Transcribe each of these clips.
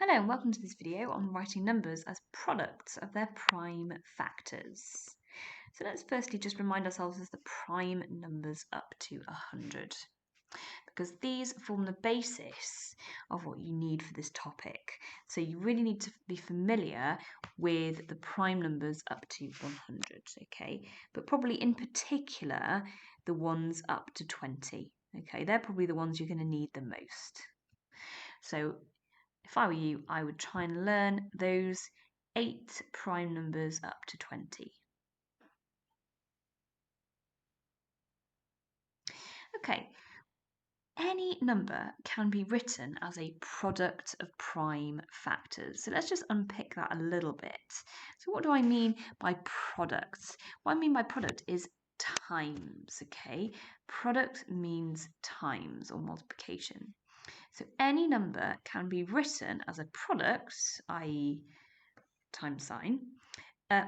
Hello and welcome to this video on writing numbers as products of their prime factors. So let's firstly just remind ourselves of the prime numbers up to 100, because these form the basis of what you need for this topic. So you really need to be familiar with the prime numbers up to 100, okay? But probably in particular the ones up to 20, okay? They're probably the ones you're going to need the most. So if I were you, I would try and learn those 8 prime numbers up to 20. Okay, any number can be written as a product of prime factors. So let's just unpick that a little bit. So what do I mean by products? What I mean by product is times, okay? Product means times or multiplication. So any number can be written as a product, i.e. times sign,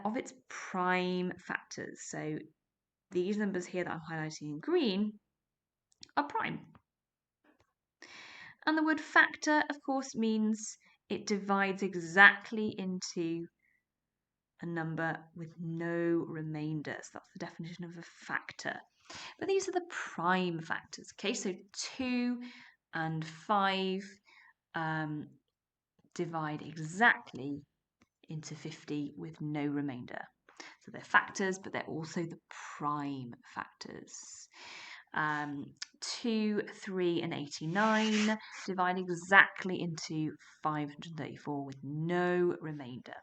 of its prime factors. So these numbers here that I'm highlighting in green are prime. And the word factor, of course, means it divides exactly into a number with no remainder. So that's the definition of a factor. But these are the prime factors. Okay, so 2 and 5 divide exactly into 50 with no remainder. So they're factors, but they're also the prime factors. 2, 3 and 89 divide exactly into 534 with no remainder.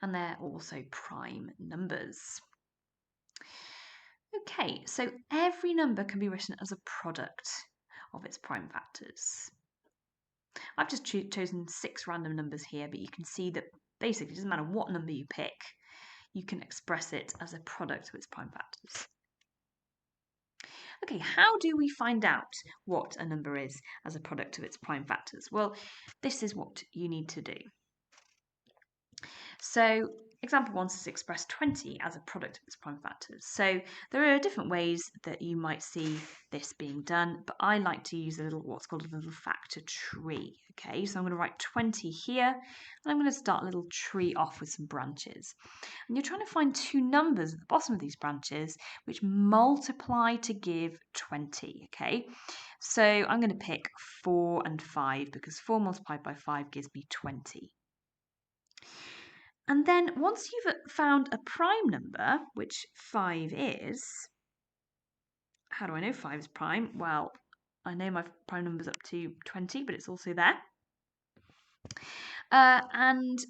And they're also prime numbers. Okay, so every number can be written as a product of its prime factors. I've just chosen 6 random numbers here, but you can see that basically it doesn't matter what number you pick, you can express it as a product of its prime factors. Okay, how do we find out what a number is as a product of its prime factors? Well, this is what you need to do. So example 1 says express 20 as a product of its prime factors. So there are different ways that you might see this being done, but I like to use what's called a little factor tree. Okay, so I'm going to write 20 here, and I'm going to start a little tree off with some branches. And you're trying to find 2 numbers at the bottom of these branches which multiply to give 20, okay? So I'm going to pick 4 and 5 because 4 multiplied by 5 gives me 20. And then once you've found a prime number, which 5 is, how do I know 5 is prime? Well, I know my prime number's up to 20, but it's also there. And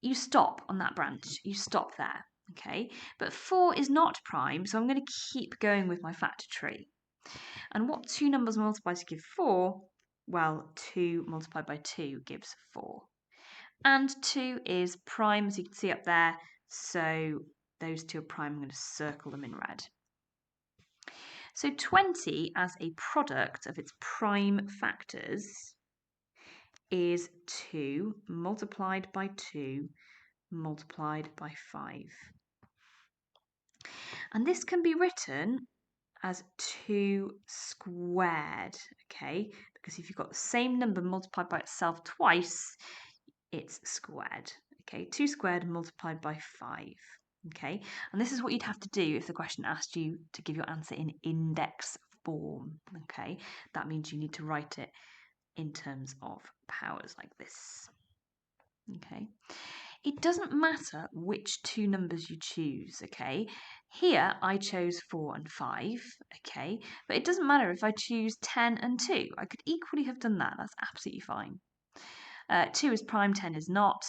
you stop on that branch. You stop there, okay? But 4 is not prime, so I'm going to keep going with my factor tree. And what 2 numbers multiply to give 4? Well, 2 multiplied by 2 gives 4. And 2 is prime, as you can see up there, so those 2 are prime. I'm going to circle them in red. So 20 as a product of its prime factors is 2 multiplied by 2 multiplied by 5. And this can be written as 2 squared, okay? Because if you've got the same number multiplied by itself twice, it's squared, okay? 2 squared multiplied by 5, okay? And this is what you'd have to do if the question asked you to give your answer in index form, okay? That means you need to write it in terms of powers like this, okay? It doesn't matter which 2 numbers you choose, okay? Here I chose 4 and 5, okay? But it doesn't matter if I choose 10 and 2. I could equally have done that. That's absolutely fine. 2 is prime, 10 is not.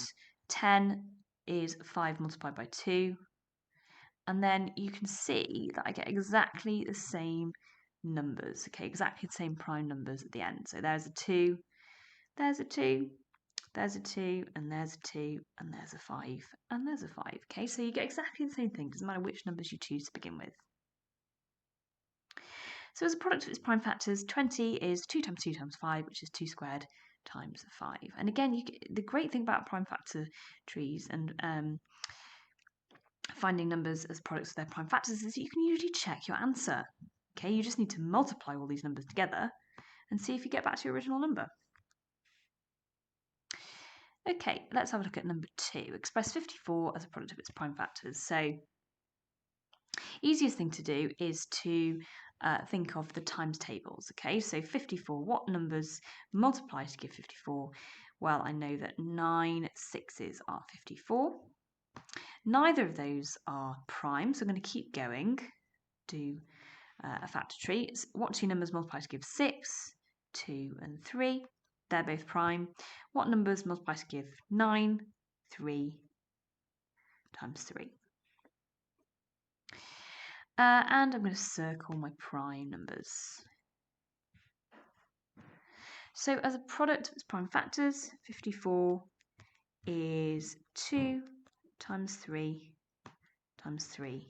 10 is 5 multiplied by 2. And then you can see that I get exactly the same numbers, okay? Exactly the same prime numbers at the end. So there's a 2, there's a 2, there's a 2, and there's a 2, and there's a 5, and there's a 5. Okay, so you get exactly the same thing. Doesn't matter which numbers you choose to begin with. So as a product of its prime factors, 20 is 2 times 2 times 5, which is 2 squared times 5. And again, the great thing about prime factor trees and finding numbers as products of their prime factors is that you can usually check your answer. Okay, you just need to multiply all these numbers together and see if you get back to your original number. Okay, let's have a look at number 2. Express 54 as a product of its prime factors. So, easiest thing to do is to think of the times tables. Okay, so 54, what numbers multiply to give 54? Well, I know that 9 6s are 54. Neither of those are prime, so I'm going to keep going, do a factor tree. What two numbers multiply to give 6? 2 and 3. They're both prime. What numbers multiply to give 9? 3 times 3. And I'm going to circle my prime numbers. So as a product of its prime factors, 54 is 2 times 3 times 3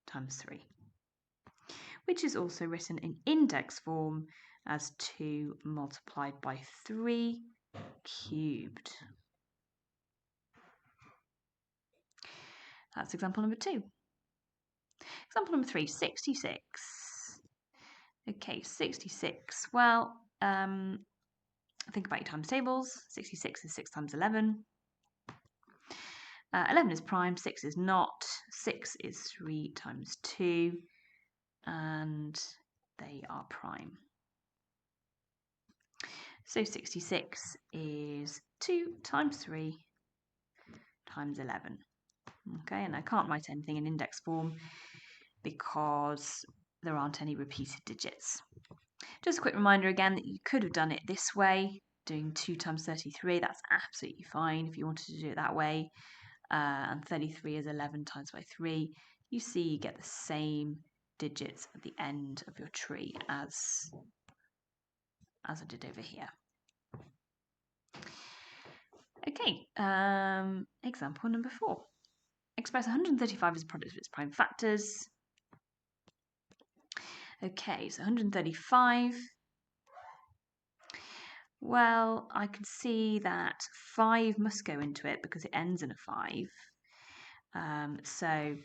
times 3, which is also written in index form as 2 multiplied by 3 cubed. That's example number 2. Example number 3, 66. Okay, 66. Well, think about your times tables. 66 is 6 times 11. 11 is prime, 6 is not. 6 is 3 times 2, and they are prime. So 66 is 2 times 3 times 11. Okay, and I can't write anything in index form because there aren't any repeated digits. Just a quick reminder again that you could have done it this way, doing 2 times 33. That's absolutely fine if you wanted to do it that way. And 33 is 11 times by 3. You see you get the same digits at the end of your tree as I did over here. Okay, example number 4. Express 135 as a product of its prime factors. Okay, so 135. Well, I can see that 5 must go into it because it ends in a 5. So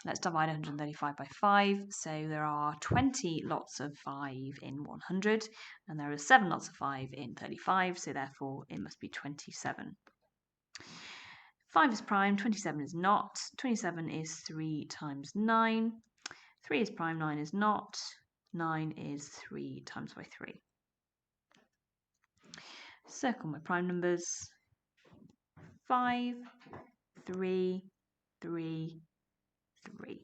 let's divide 135 by 5. So there are 20 lots of 5 in 100, and there are 7 lots of 5 in 35, so therefore it must be 27. 5 is prime, 27 is not. 27 is 3 times 9. 3 is prime, 9 is not. 9 is 3 times by 3. Circle my prime numbers. 5, 3, 3, 3.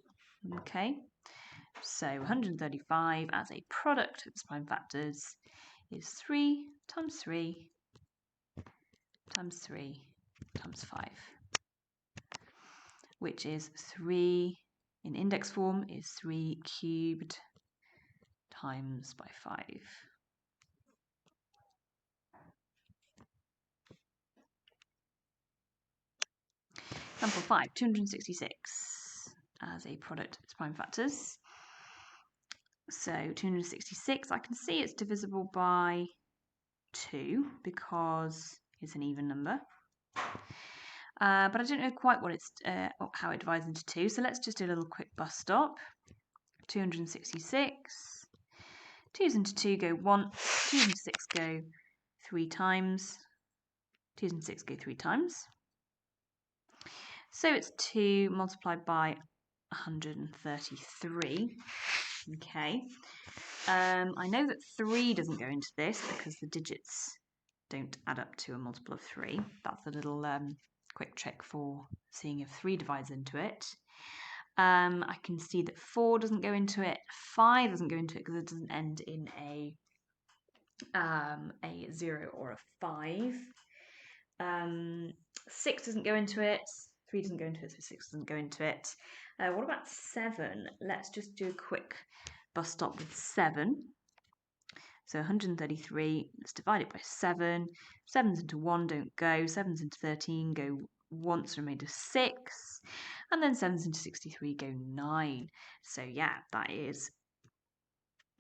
Okay, so 135 as a product of its prime factors is 3 times 3 times 3 times 5, which is 3 in index form is 3 cubed times by 5. Example 5, 266 as a product of its prime factors. So 266, I can see it's divisible by 2 because it's an even number. But I don't know quite what it's how it divides into 2, so let's just do a little quick bus stop. 266. 2's into 2 go once, 2's into 6 go 3 times, 2's into 6 go 3 times. So it's 2 multiplied by 133. Okay. I know that 3 doesn't go into this because the digits don't add up to a multiple of 3. That's a little quick trick for seeing if 3 divides into it. I can see that 4 doesn't go into it, 5 doesn't go into it because it doesn't end in a 0 or a 5. 6 doesn't go into it, 3 doesn't go into it, so 6 doesn't go into it. What about 7? Let's just do a quick bus stop with 7. So 133, let's divide it by 7. 7's into 1 don't go, 7's into 13 go once, remainder 6. And then 7's into 63 go 9. So yeah, that is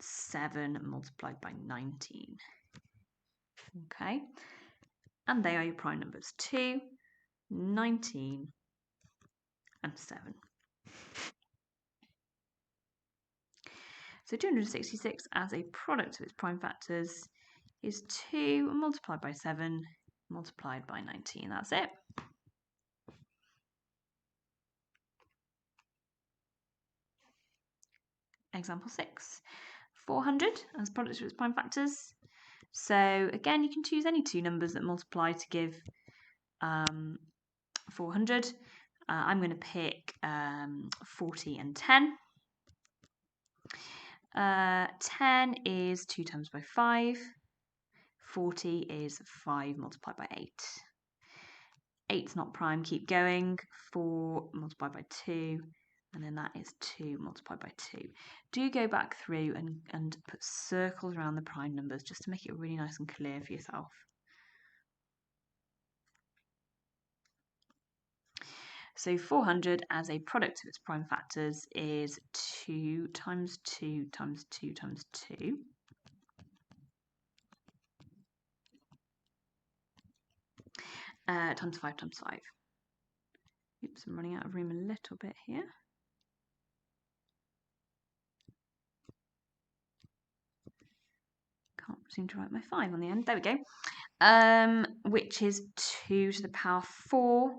7 multiplied by 19. Okay, and they are your prime numbers, 2, 19, and 7. So 266 as a product of its prime factors is 2 multiplied by 7 multiplied by 19. That's it. Example 6. 400 as product of its prime factors. So again, you can choose any two numbers that multiply to give 400. I'm going to pick 40 and 10. 10 is 2 times by 5. 40 is 5 multiplied by 8. 8's not prime, keep going. 4 multiplied by 2, and then that is 2 multiplied by 2. Do go back through and put circles around the prime numbers just to make it really nice and clear for yourself. So 400 as a product of its prime factors is 2 times 2 times 2 times 2. Times 5 times 5. Oops, I'm running out of room a little bit here. Can't seem to write my 5 on the end. There we go. Which is 2 to the power 4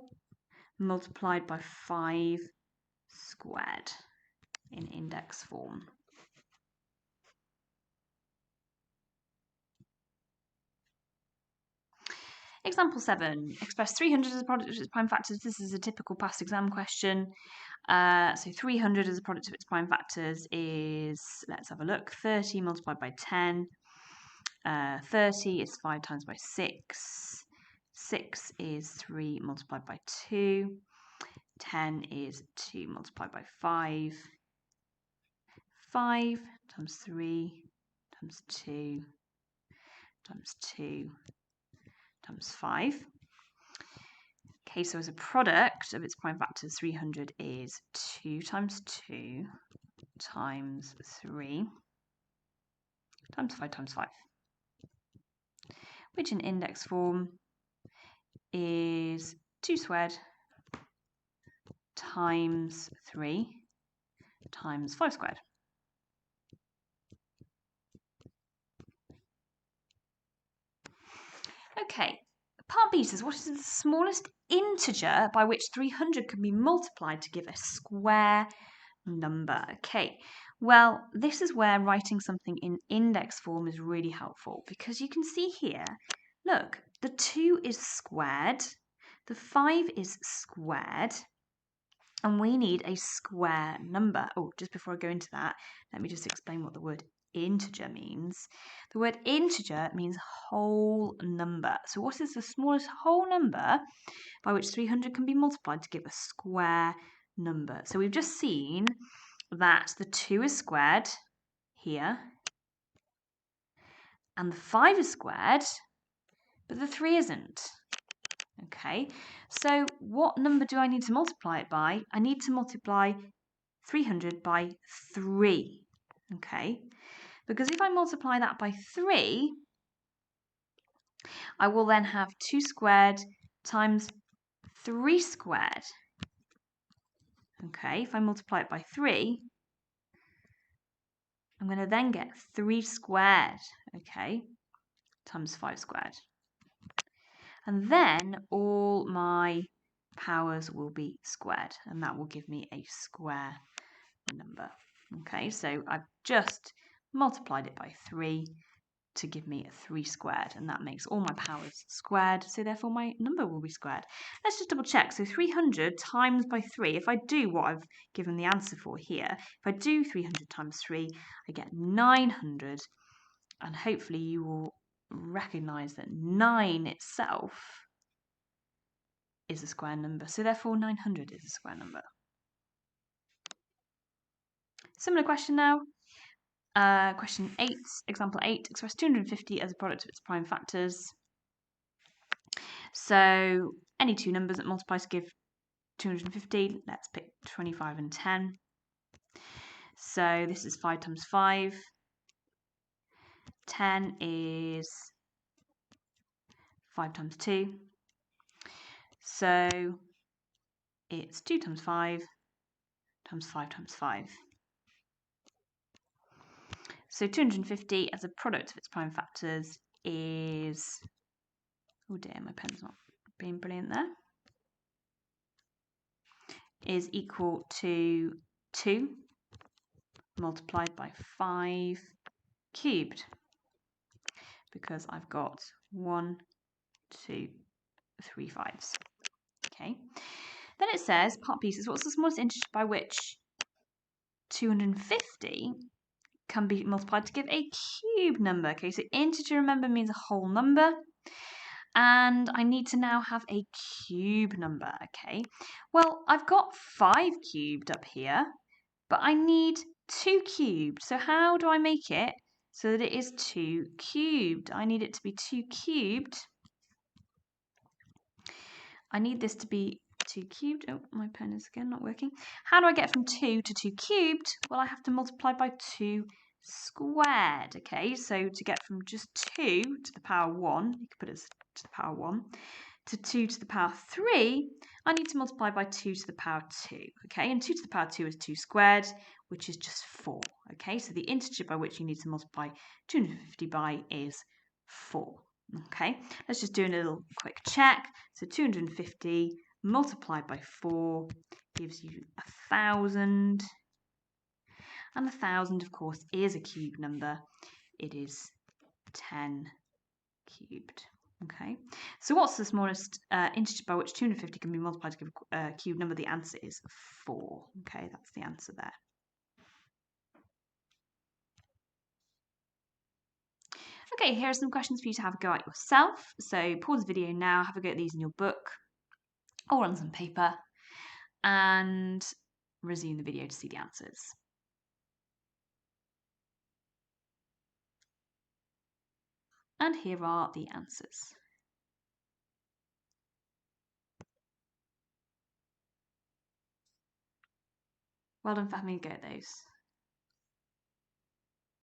multiplied by 5 squared in index form. Example 7. Express 300 as a product of its prime factors. This is a typical past exam question. So 300 as a product of its prime factors is, let's have a look, 30 multiplied by 10. 30 is 5 times by 6. 6 is 3 multiplied by 2. 10 is 2 multiplied by 5. 5 times 3 times 2 times 2 times 5. Okay, so as a product of its prime factors, 300 is 2 times 2 times 3 times 5 times 5, which in index form is 2 squared times 3 times 5 squared. Okay, part B says, what is the smallest integer by which 300 can be multiplied to give a square number? Okay, well, this is where writing something in index form is really helpful, because you can see here, look, the 2 is squared, the 5 is squared, and we need a square number. Oh, just before I go into that, let me just explain what the word integer means. The word integer means whole number. So what is the smallest whole number by which 300 can be multiplied to give a square number? So we've just seen that the 2 is squared here, and the 5 is squared, but the 3 isn't. Okay, so what number do I need to multiply it by? I need to multiply 300 by 3. Okay, because if I multiply that by 3, I will then have 2 squared times 3 squared. Okay, if I multiply it by 3, I'm going to then get 3 squared, okay, times 5 squared. And then all my powers will be squared, and that will give me a square number. Okay, so I've just multiplied it by 3 to give me a 3 squared, and that makes all my powers squared, so therefore my number will be squared. Let's just double check. So 300 times by 3, if I do what I've given the answer for here, if I do 300 times 3, I get 900, and hopefully you will recognise that 9 itself is a square number, so therefore 900 is a square number. Similar question now. Question 8, example 8, express 250 as a product of its prime factors. So any two numbers that multiply to give 250, let's pick 25 and 10. So this is 5 times 5. 10 is 5 times 2. So it's 2 times 5 times 5 times 5. So 250 as a product of its prime factors is oh dear, my pen's not being brilliant there, is equal to 2 multiplied by 5 cubed, because I've got 1, 2, 3 5s. Okay. Then it says, part pieces, what's the smallest integer by which 250 can be multiplied to give a cube number? Okay, so integer, remember, means a whole number. And I need to now have a cube number, okay? Well, I've got 5 cubed up here, but I need 2 cubed. So how do I make it so that it is 2 cubed? I need it to be 2 cubed. I need this to be 2 cubed. Oh, my pen is again not working. How do I get from 2 to 2 cubed? Well, I have to multiply by 2 squared, okay? So to get from just 2 to the power 1, you can put it as to the power 1, to 2 to the power 3, I need to multiply by 2 to the power 2, okay? And 2 to the power 2 is 2 squared, which is just 4, okay? So the integer by which you need to multiply 250 by is 4. Okay, let's just do a little quick check. So 250 multiplied by 4 gives you 1,000. And 1,000, of course, is a cube number. It is 10 cubed. Okay, so what's the smallest integer by which 250 can be multiplied to give a cube number? The answer is 4. Okay, that's the answer there. Okay, here are some questions for you to have a go at yourself. So pause the video now, have a go at these in your book or on some paper, and resume the video to see the answers. And here are the answers. Well done for having a go at those.